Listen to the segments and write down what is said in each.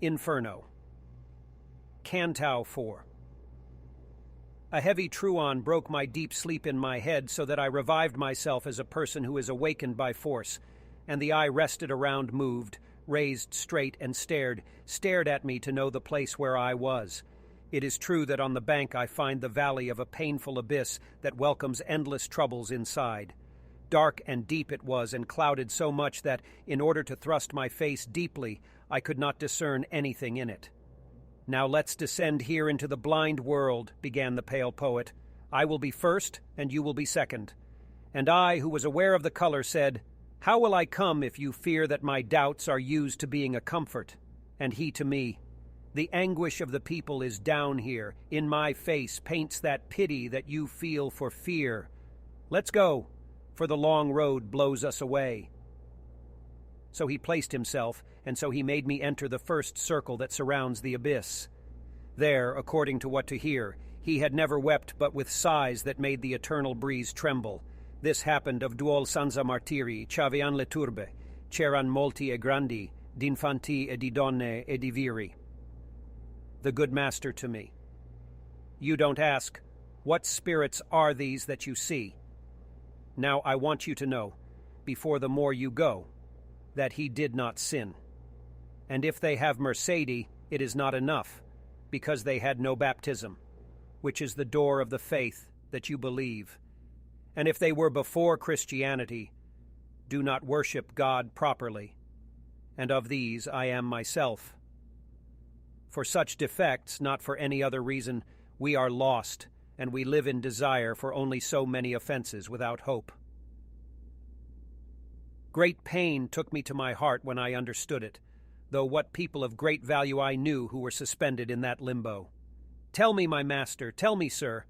Inferno. Canto IV. A heavy truon broke my deep sleep in my head so that I revived myself as a person who is awakened by force, and the eye rested around, moved, raised straight, and stared at me to know the place where I was. It is true that on the bank I find the valley of a painful abyss that welcomes endless troubles inside. Dark and deep it was, and clouded so much that, in order to thrust my face deeply, I could not discern anything in it. "Now let's descend here into the blind world," began the pale poet. "I will be first, and you will be second." And I, who was aware of the color, said, "How will I come if you fear that my doubts are used to being a comfort?" And he to me, "The anguish of the people is down here, in my face paints that pity that you feel for fear. Let's go, for the long road blows us away." So he placed himself, and so he made me enter the first circle that surrounds the abyss. There, according to what to hear, he had never wept but with sighs that made the eternal breeze tremble. This happened of duol senza martiri, c'avean le turbe, c'eran molti e grandi, d'infanti e di donne e di viri. The good master to me, "You don't ask, what spirits are these that you see? Now I want you to know, before the more you go, that he did not sin. And if they have mercedi, it is not enough, because they had no baptism, which is the door of the faith that you believe. And if they were before Christianity, do not worship God properly. And of these I am myself. For such defects, not for any other reason, we are lost, and we live in desire for only so many offenses without hope." Great pain took me to my heart when I understood it, though what people of great value I knew who were suspended in that limbo. "Tell me, my master, tell me, sir.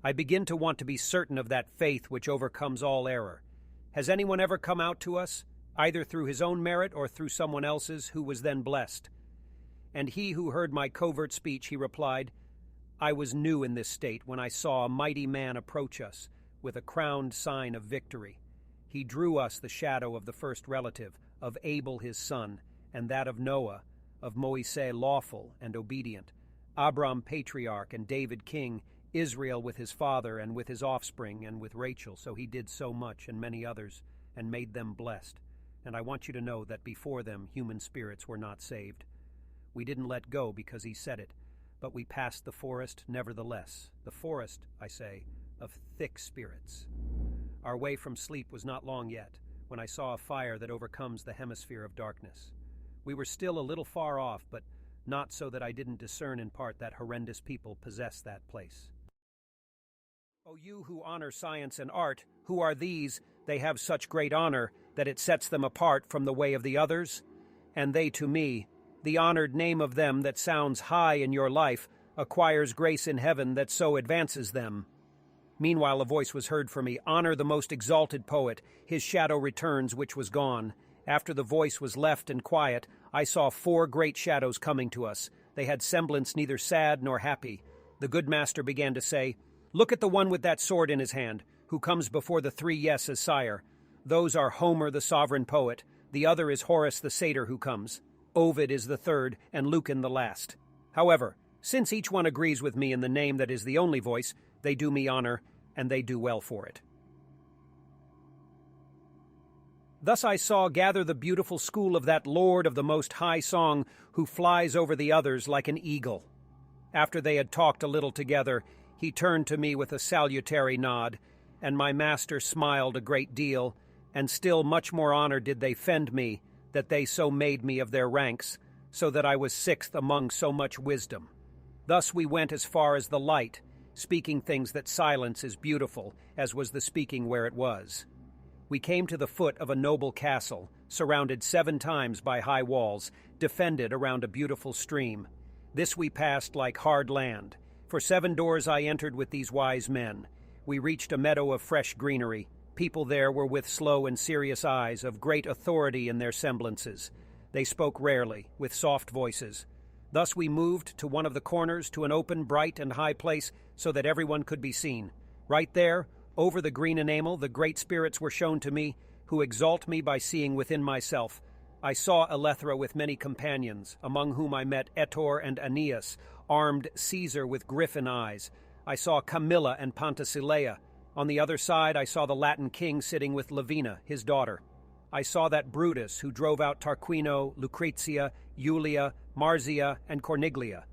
I begin to want to be certain of that faith which overcomes all error. Has anyone ever come out to us, either through his own merit or through someone else's, who was then blessed?" And he who heard my covert speech, he replied, "I was new in this state when I saw a mighty man approach us with a crowned sign of victory. He drew us the shadow of the first relative, of Abel his son, and that of Noah, of Moise lawful and obedient, Abram patriarch and David king, Israel with his father and with his offspring and with Rachel, so he did so much and many others, and made them blessed. And I want you to know that before them human spirits were not saved. We didn't let go because he said it, but we passed the forest nevertheless, the forest, I say, of thick spirits. Our way from sleep was not long yet, when I saw a fire that overcomes the hemisphere of darkness. We were still a little far off, but not so that I didn't discern in part that horrendous people possess that place. "O you who honor science and art, who are these? They have such great honor that it sets them apart from the way of the others. And they to me, the honored name of them that sounds high in your life, acquires grace in heaven that so advances them." Meanwhile a voice was heard for me, "Honor the most exalted poet, his shadow returns which was gone." After the voice was left and quiet, I saw 4 great shadows coming to us. They had semblance neither sad nor happy. The good master began to say, "Look at the one with that sword in his hand, who comes before the 3 yeses, sire. Those are Homer the sovereign poet, the other is Horace the satyr who comes. Ovid is the third, and Lucan the last. However, since each one agrees with me in the name that is the only voice, they do me honor, and they do well for it." Thus I saw gather the beautiful school of that Lord of the most high song, who flies over the others like an eagle. After they had talked a little together, he turned to me with a salutary nod, and my master smiled a great deal, and still much more honor did they fend me, that they so made me of their ranks, so that I was 6th among so much wisdom. Thus we went as far as the light, speaking things that silence is beautiful, as was the speaking where it was. We came to the foot of a noble castle, surrounded 7 times by high walls, defended around a beautiful stream. This we passed like hard land. For 7 doors I entered with these wise men. We reached a meadow of fresh greenery. People there were with slow and serious eyes, of great authority in their semblances. They spoke rarely, with soft voices. Thus we moved to one of the corners, to an open, bright, and high place, so that everyone could be seen. Right there, over the green enamel, the great spirits were shown to me, who exalt me by seeing within myself. I saw Elethra with many companions, among whom I met Etor and Aeneas, armed Caesar with griffin eyes. I saw Camilla and Penthesilea. On the other side I saw the Latin king sitting with Lavina, his daughter. I saw that Brutus who drove out Tarquino, Lucretia, Julia, Marzia, and Corniglia.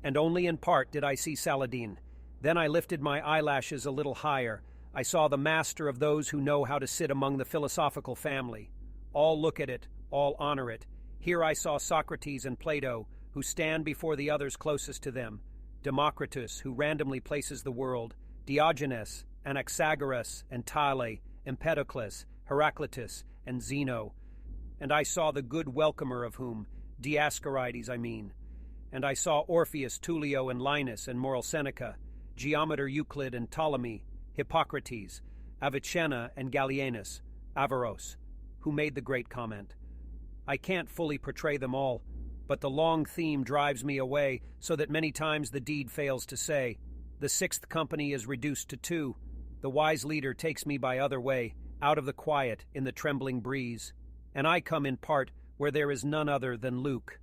And only in part did I see Saladin. Then I lifted my eyelashes a little higher. I saw the master of those who know how to sit among the philosophical family. All look at it, all honor it. Here I saw Socrates and Plato, who stand before the others closest to them, Democritus, who randomly places the world, Diogenes, Anaxagoras, and Thale, Empedocles, Heraclitus, and Zeno. And I saw the good welcomer of whom, Dioscorides, I mean. And I saw Orpheus, Tullio, and Linus, and moral Seneca, Geometer Euclid and Ptolemy, Hippocrates, Avicenna and Gallienus, Averroes, who made the great comment. I can't fully portray them all, but the long theme drives me away so that many times the deed fails to say. The sixth company is reduced to two. The wise leader takes me by other way, out of the quiet, in the trembling breeze. And I come in part where there is none other than Luke.